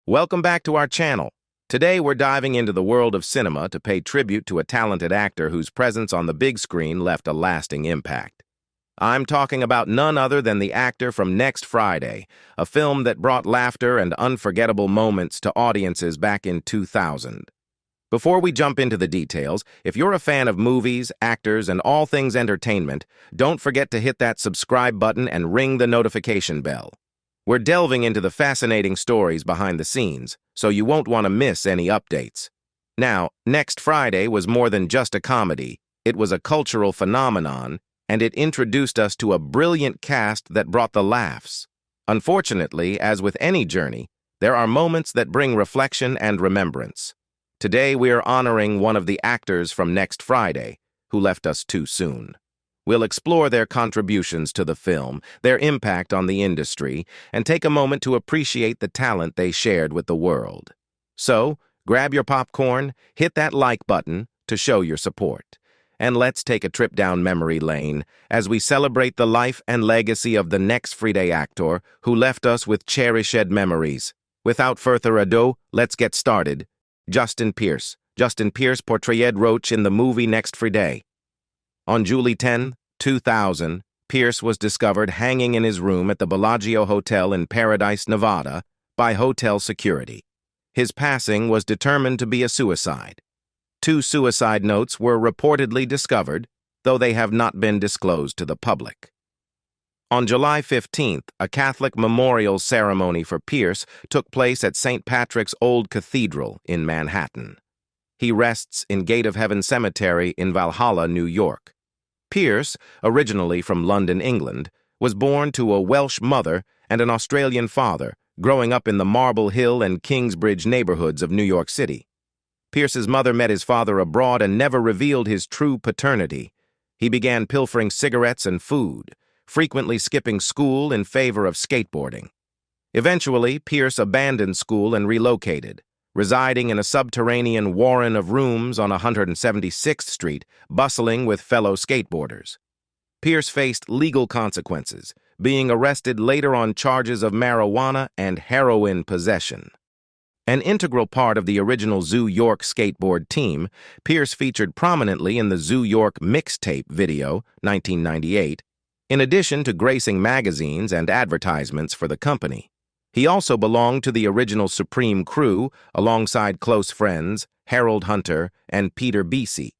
Welcome back to our channel. Today we're diving into the world of cinema to pay tribute to a talented actor whose presence on the big screen left a lasting impact. I'm talking about none other than the actor from Next Friday, a film that brought laughter and unforgettable moments to audiences back in 2000. Before we jump into the details, if you're a fan of movies, actors, and all things entertainment, don't forget to hit that subscribe button and ring the notification bell. We're delving into the fascinating stories behind the scenes, so you won't want to miss any updates. Now, Next Friday was more than just a comedy. It was a cultural phenomenon, and it introduced us to a brilliant cast that brought the laughs. Unfortunately, as with any journey, there are moments that bring reflection and remembrance. Today, we are honoring one of the actors from Next Friday, who left us too soon. We'll explore their contributions to the film, their impact on the industry, and take a moment to appreciate the talent they shared with the world. So, grab your popcorn, hit that like button to show your support, and let's take a trip down memory lane as we celebrate the life and legacy of the Next Friday actor who left us with cherished memories. Without further ado, let's get started. Justin Pierce. Justin Pierce portrayed Roach in the movie Next Friday. On July 10, 2000, Pierce was discovered hanging in his room at the Bellagio Hotel in Paradise, Nevada, by hotel security. His passing was determined to be a suicide. 2 suicide notes were reportedly discovered, though they have not been disclosed to the public. On July 15th, a Catholic memorial ceremony for Pierce took place at St. Patrick's Old Cathedral in Manhattan. He rests in Gate of Heaven Cemetery in Valhalla, New York. Pierce, originally from London, England, was born to a Welsh mother and an Australian father, growing up in the Marble Hill and Kingsbridge neighborhoods of New York City. Pierce's mother met his father abroad and never revealed his true paternity. He began pilfering cigarettes and food, frequently skipping school in favor of skateboarding. Eventually, Pierce abandoned school and relocated, residing in a subterranean warren of rooms on 176th Street, bustling with fellow skateboarders. Pierce faced legal consequences, being arrested later on charges of marijuana and heroin possession. An integral part of the original Zoo York skateboard team, Pierce featured prominently in the Zoo York mixtape video, 1998, in addition to gracing magazines and advertisements for the company. He also belonged to the original Supreme crew alongside close friends Harold Hunter and Peter Bisi,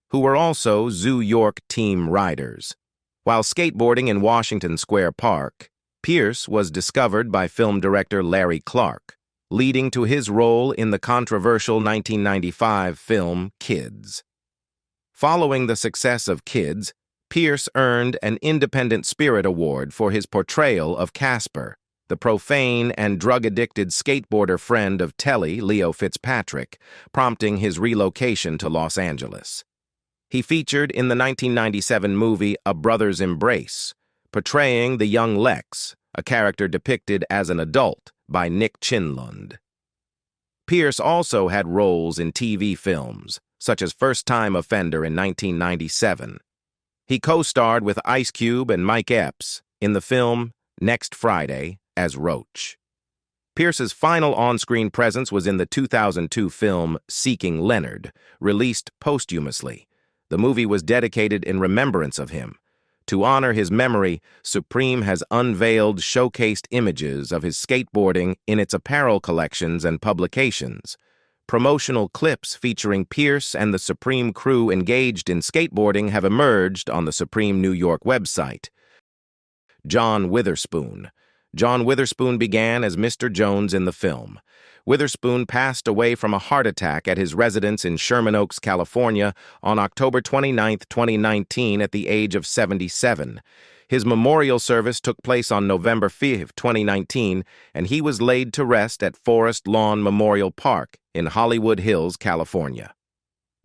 who were also Zoo York team riders. While skateboarding in Washington Square Park, Pierce was discovered by film director Larry Clark, leading to his role in the controversial 1995 film Kids. Following the success of Kids, Pierce earned an Independent Spirit Award for his portrayal of Casper, the profane and drug-addicted skateboarder friend of Telly, Leo Fitzpatrick, prompting his relocation to Los Angeles. He featured in the 1997 movie A Brother's Embrace, portraying the young Lex, a character depicted as an adult by Nick Chinlund. Pierce also had roles in TV films, such as First Time Offender in 1997. He co-starred with Ice Cube and Mike Epps in the film Next Friday as Roach. Pierce's final on-screen presence was in the 2002 film Seeking Leonard, released posthumously. The movie was dedicated in remembrance of him. To honor his memory, Supreme has unveiled showcased images of his skateboarding in its apparel collections and publications. Promotional clips featuring Pierce and the Supreme crew engaged in skateboarding have emerged on the Supreme New York website. John Witherspoon. John Witherspoon began as Mr. Jones in the film. Witherspoon passed away from a heart attack at his residence in Sherman Oaks, California, on October 29, 2019, at the age of 77. His memorial service took place on November 5, 2019, and he was laid to rest at Forest Lawn Memorial Park in Hollywood Hills, California.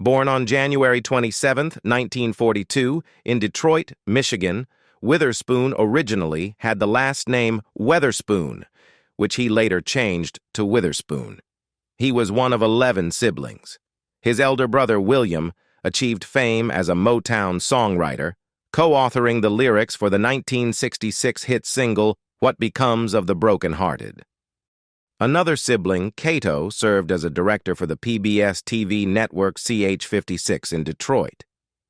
Born on January 27, 1942, in Detroit, Michigan, Witherspoon originally had the last name Weatherspoon, which he later changed to Witherspoon. He was one of 11 siblings. His elder brother, William, achieved fame as a Motown songwriter, co-authoring the lyrics for the 1966 hit single, What Becomes of the Broken Hearted. Another sibling, Cato, served as a director for the PBS TV network CH56 in Detroit.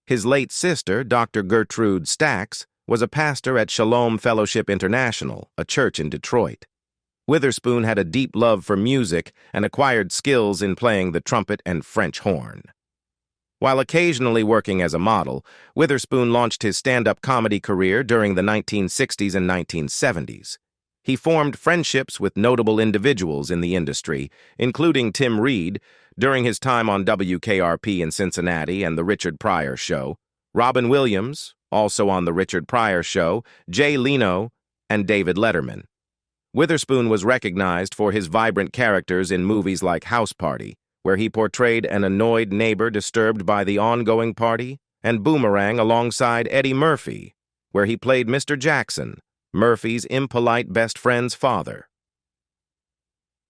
His late sister, Dr. Gertrude Stacks, was a pastor at Shalom Fellowship International, a church in Detroit. Witherspoon had a deep love for music and acquired skills in playing the trumpet and French horn. While occasionally working as a model, Witherspoon launched his stand-up comedy career during the 1960s and 1970s. He formed friendships with notable individuals in the industry, including Tim Reed, during his time on WKRP in Cincinnati and The Richard Pryor Show, Robin Williams, also on The Richard Pryor Show, Jay Leno, and David Letterman. Witherspoon was recognized for his vibrant characters in movies like House Party, where he portrayed an annoyed neighbor disturbed by the ongoing party, and Boomerang alongside Eddie Murphy, where he played Mr. Jackson, Murphy's impolite best friend's father.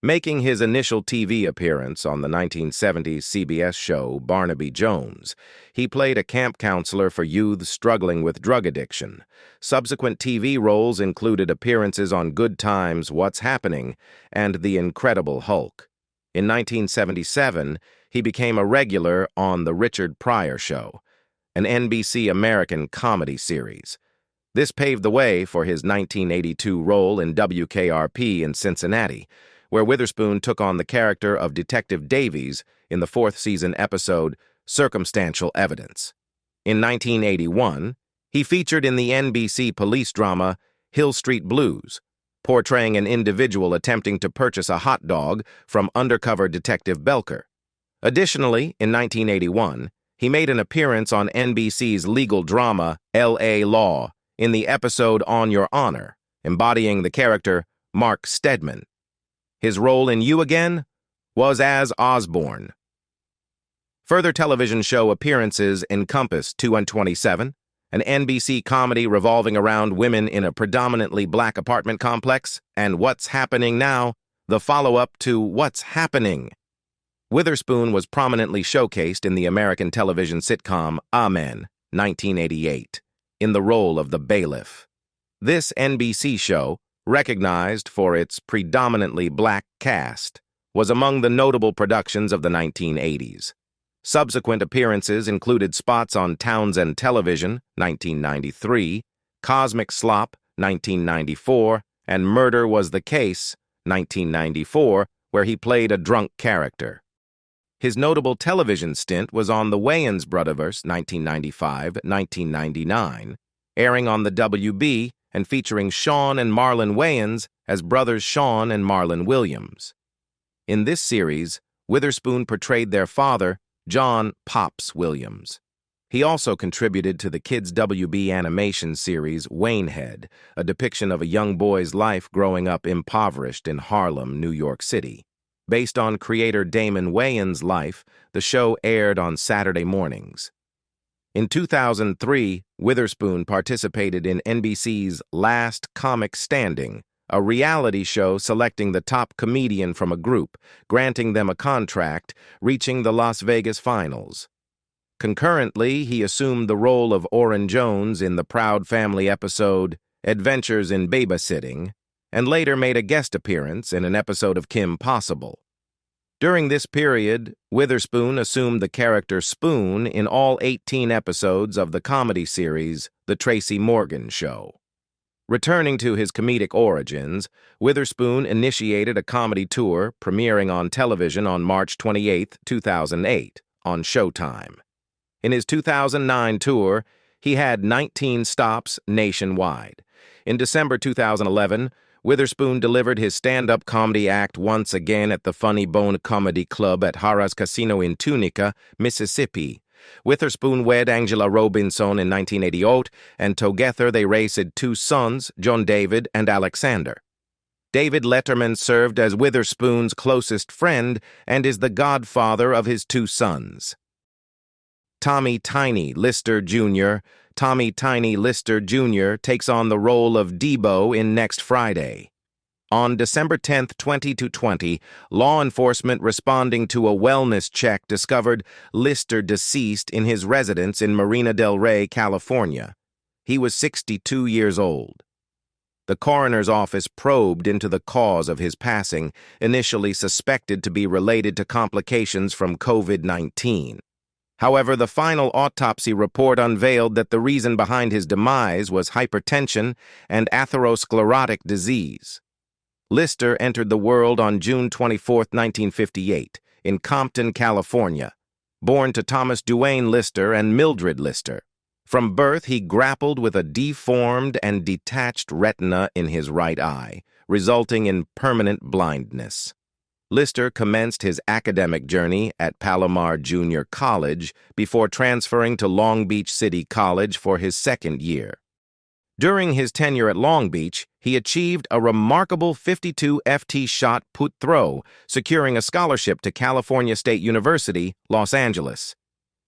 Making his initial TV appearance on the 1970s CBS show Barnaby Jones, he played a camp counselor for youths struggling with drug addiction. Subsequent TV roles included appearances on Good Times, What's Happening, and The Incredible Hulk. In 1977, he became a regular on The Richard Pryor Show, an NBC American comedy series. This paved the way for his 1982 role in WKRP in Cincinnati, where Witherspoon took on the character of Detective Davies in the fourth season episode Circumstantial Evidence. In 1981, he featured in the NBC police drama Hill Street Blues, portraying an individual attempting to purchase a hot dog from undercover Detective Belker. Additionally, in 1981, he made an appearance on NBC's legal drama L.A. Law in the episode On Your Honor, embodying the character Mark Steadman. His role in You Again was as Osborne. Further television show appearances encompass 2 and 27, an NBC comedy revolving around women in a predominantly black apartment complex, and What's Happening Now, the follow-up to What's Happening. Witherspoon was prominently showcased in the American television sitcom Amen, 1988, in the role of the bailiff. This NBC show, recognized for its predominantly black cast, was among the notable productions of the 1980s. Subsequent appearances included spots on Townsend Television, 1993, Cosmic Slop, 1994, and Murder Was the Case, 1994, where he played a drunk character. His notable television stint was on The Wayans Brotherverse, 1995-1999, airing on the WB and featuring Sean and Marlon Wayans as brothers Sean and Marlon Williams. In this series, Witherspoon portrayed their father, John Pops Williams. He also contributed to the Kids WB animation series Waynehead, a depiction of a young boy's life growing up impoverished in Harlem, New York City. Based on creator Damon Wayans' life, the show aired on Saturday mornings. In 2003, Witherspoon participated in NBC's Last Comic Standing, a reality show selecting the top comedian from a group, granting them a contract, reaching the Las Vegas finals. Concurrently, he assumed the role of Orrin Jones in the Proud Family episode Adventures in Babysitting, and later made a guest appearance in an episode of Kim Possible. During this period, Witherspoon assumed the character Spoon in all 18 episodes of the comedy series The Tracy Morgan Show. Returning to his comedic origins, Witherspoon initiated a comedy tour premiering on television on March 28, 2008, on Showtime. In his 2009 tour, he had 19 stops nationwide. In December 2011, Witherspoon delivered his stand-up comedy act once again at the Funny Bone Comedy Club at Harrah's Casino in Tunica, Mississippi. Witherspoon wed Angela Robinson in 1988, and together they raised 2 sons, John David and Alexander. David Letterman served as Witherspoon's closest friend and is the godfather of his 2 sons. Tommy Tiny Lister Jr. Tommy Tiny Lister Jr. takes on the role of Debo in Next Friday. On December 10, 2020, law enforcement responding to a wellness check discovered Lister deceased in his residence in Marina del Rey, California. He was 62 years old. The coroner's office probed into the cause of his passing, initially suspected to be related to complications from COVID-19. However, the final autopsy report unveiled that the reason behind his demise was hypertension and atherosclerotic disease. Lister entered the world on June 24, 1958, in Compton, California, born to Thomas Duane Lister and Mildred Lister. From birth, he grappled with a deformed and detached retina in his right eye, resulting in permanent blindness. Lister commenced his academic journey at Palomar Junior College before transferring to Long Beach City College for his second year. During his tenure at Long Beach, he achieved a remarkable 52 FT shot put throw, securing a scholarship to California State University, Los Angeles.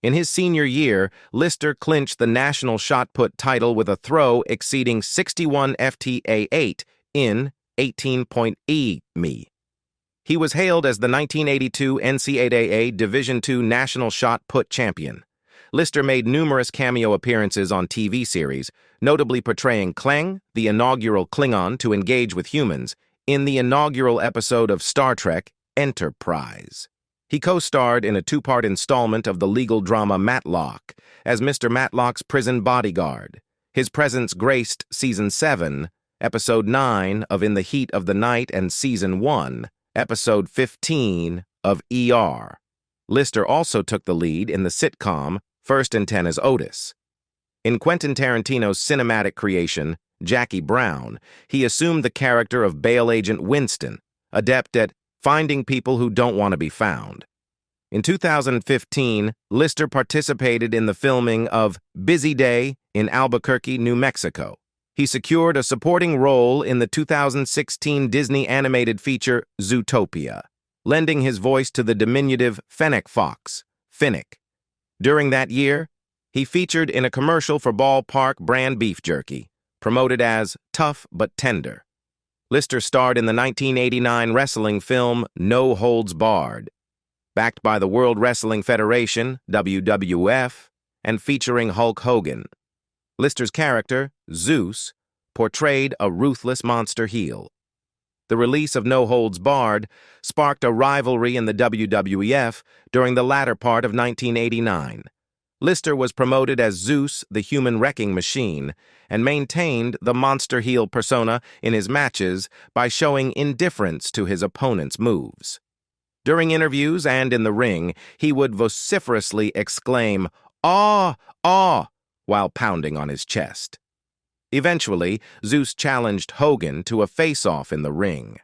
In his senior year, Lister clinched the national shot put title with a throw exceeding 61 FTA8 in 18.8 me. He was hailed as the 1982 NCAA Division II National Shot Put Champion. Lister made numerous cameo appearances on TV series, notably portraying Kleng, the inaugural Klingon to engage with humans, in the inaugural episode of Star Trek, Enterprise. He co-starred in a two-part installment of the legal drama Matlock as Mr. Matlock's prison bodyguard. His presence graced Season 7, Episode 9 of In the Heat of the Night and Season 1, Episode 15 of ER. Lister also took the lead in the sitcom First and 10 as Otis. In Quentin Tarantino's cinematic creation, Jackie Brown, he assumed the character of bail agent Winston, adept at finding people who don't want to be found. In 2015, Lister participated in the filming of Busy Day in Albuquerque, New Mexico. He secured a supporting role in the 2016 Disney animated feature Zootopia, lending his voice to the diminutive Fennec Fox, Finnick. During that year, he featured in a commercial for Ballpark brand beef jerky, promoted as Tough But Tender. Lister starred in the 1989 wrestling film No Holds Barred, backed by the World Wrestling Federation, WWF, and featuring Hulk Hogan. Lister's character, Zeus, portrayed a ruthless monster heel. The release of No Holds Barred sparked a rivalry in the WWF during the latter part of 1989. Lister was promoted as Zeus, the human wrecking machine, and maintained the monster heel persona in his matches by showing indifference to his opponent's moves. During interviews and in the ring, he would vociferously exclaim, "Ah, ah," while pounding on his chest. Eventually, Zeus challenged Hogan to a face-off in the ring.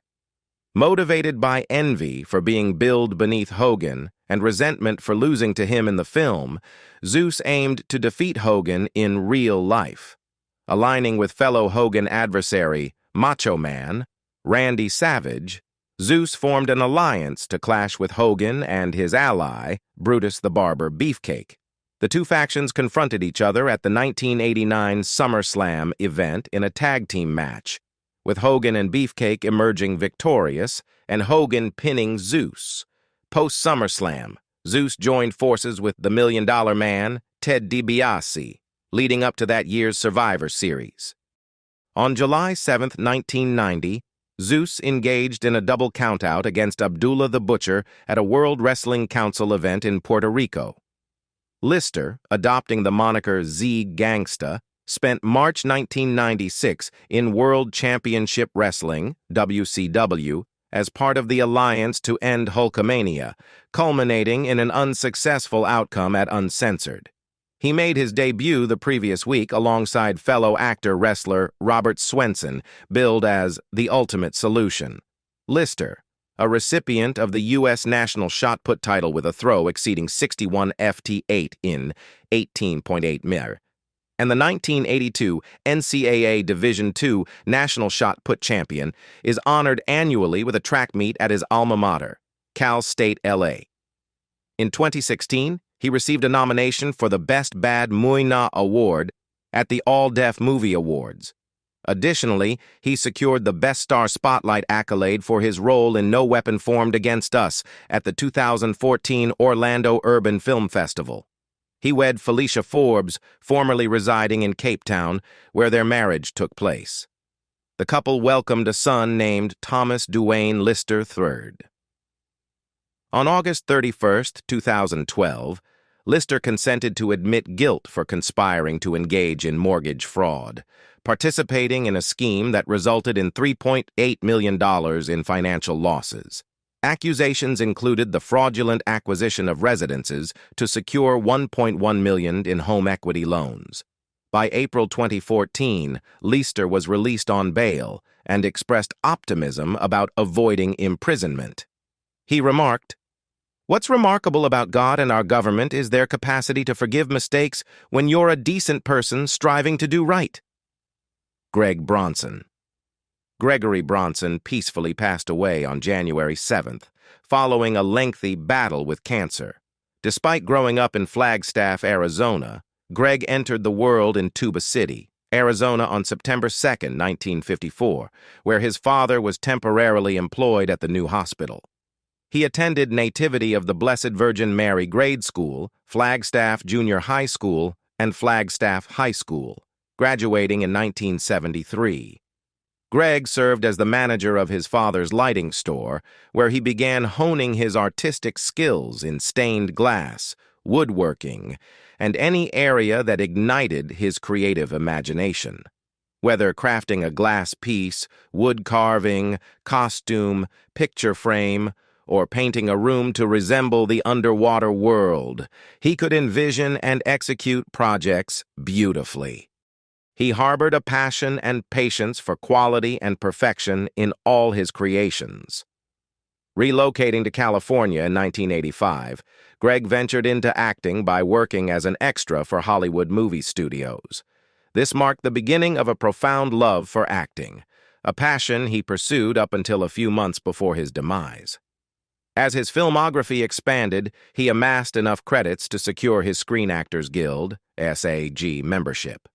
Motivated by envy for being billed beneath Hogan and resentment for losing to him in the film, Zeus aimed to defeat Hogan in real life. Aligning with fellow Hogan adversary, Macho Man, Randy Savage, Zeus formed an alliance to clash with Hogan and his ally, Brutus the Barber Beefcake. The two factions confronted each other at the 1989 SummerSlam event in a tag team match, with Hogan and Beefcake emerging victorious and Hogan pinning Zeus. Post-SummerSlam, Zeus joined forces with the $1 Million Man, Ted DiBiase, leading up to that year's Survivor Series. On July 7, 1990, Zeus engaged in a double countout against Abdullah the Butcher at a World Wrestling Council event in Puerto Rico. Lister, adopting the moniker Z Gangsta, spent March 1996 in World Championship Wrestling, WCW, as part of the alliance to end Hulkamania, culminating in an unsuccessful outcome at Uncensored. He made his debut the previous week alongside fellow actor-wrestler Robert Swenson, billed as The Ultimate Solution. Lister, a recipient of the U.S. National Shot Put title with a throw exceeding 61 FT8 in 18.8 mir, and the 1982 NCAA Division II National Shot Put champion, is honored annually with a track meet at his alma mater, Cal State LA. In 2016, he received a nomination for the Best Bad Muay Na Award at the All Def Movie Awards. Additionally, he secured the Best Star Spotlight accolade for his role in No Weapon Formed Against Us at the 2014 Orlando Urban Film Festival. He wed Felicia Forbes, formerly residing in Cape Town, where their marriage took place. the couple welcomed a son named Thomas Duane Lister III. On August 31, 2012, Lister consented to admit guilt for conspiring to engage in mortgage fraud, participating in a scheme that resulted in $3.8 million in financial losses. Accusations included the fraudulent acquisition of residences to secure $1.1 million in home equity loans. By April 2014, Lister was released on bail and expressed optimism about avoiding imprisonment. He remarked, "What's remarkable about God and our government is their capacity to forgive mistakes when you're a decent person striving to do right." Greg Bronson. Gregory Bronson peacefully passed away on January 7th, following a lengthy battle with cancer. Despite growing up in Flagstaff, Arizona, Greg entered the world in Tuba City, Arizona on September 2, 1954, where his father was temporarily employed at the new hospital. He attended Nativity of the Blessed Virgin Mary Grade School, Flagstaff Junior High School, and Flagstaff High School, graduating in 1973. Greg served as the manager of his father's lighting store, where he began honing his artistic skills in stained glass, woodworking, and any area that ignited his creative imagination. Whether crafting a glass piece, wood carving, costume, picture frame, or painting a room to resemble the underwater world, he could envision and execute projects beautifully. He harbored a passion and patience for quality and perfection in all his creations. Relocating to California in 1985, Greg ventured into acting by working as an extra for Hollywood movie studios. This marked the beginning of a profound love for acting, a passion he pursued up until a few months before his demise. As his filmography expanded, he amassed enough credits to secure his Screen Actors Guild (SAG) membership.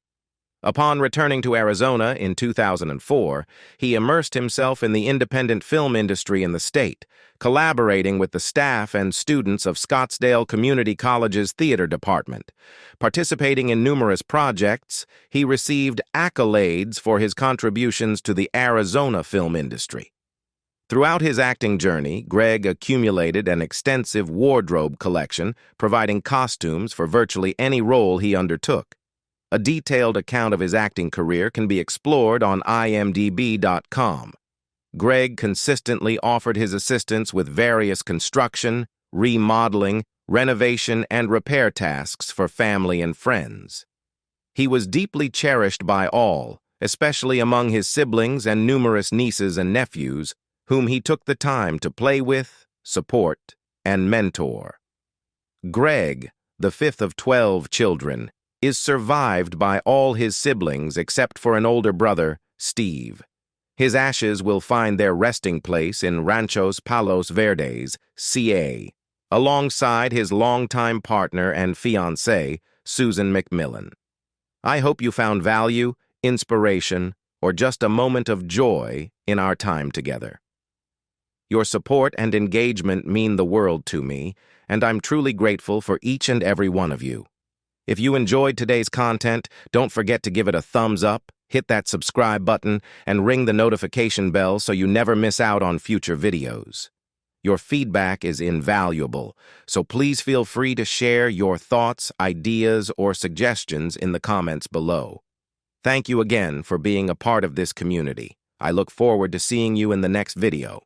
Upon returning to Arizona in 2004, he immersed himself in the independent film industry in the state, collaborating with the staff and students of Scottsdale Community College's theater department. Participating in numerous projects, he received accolades for his contributions to the Arizona film industry. Throughout his acting journey, Greg accumulated an extensive wardrobe collection, providing costumes for virtually any role he undertook. A detailed account of his acting career can be explored on imdb.com. Greg consistently offered his assistance with various construction, remodeling, renovation, and repair tasks for family and friends. He was deeply cherished by all, especially among his siblings and numerous nieces and nephews, whom he took the time to play with, support, and mentor. Greg, the fifth of 12 children, is survived by all his siblings except for an older brother, Steve. His ashes will find their resting place in Ranchos Palos Verdes, CA, alongside his longtime partner and fiancée, Susan McMillan. I hope you found value, inspiration, or just a moment of joy in our time together. Your support and engagement mean the world to me, and I'm truly grateful for each and every one of you. If you enjoyed today's content, don't forget to give it a thumbs up, hit that subscribe button, and ring the notification bell so you never miss out on future videos. Your feedback is invaluable, so please feel free to share your thoughts, ideas, or suggestions in the comments below. Thank you again for being a part of this community. I look forward to seeing you in the next video.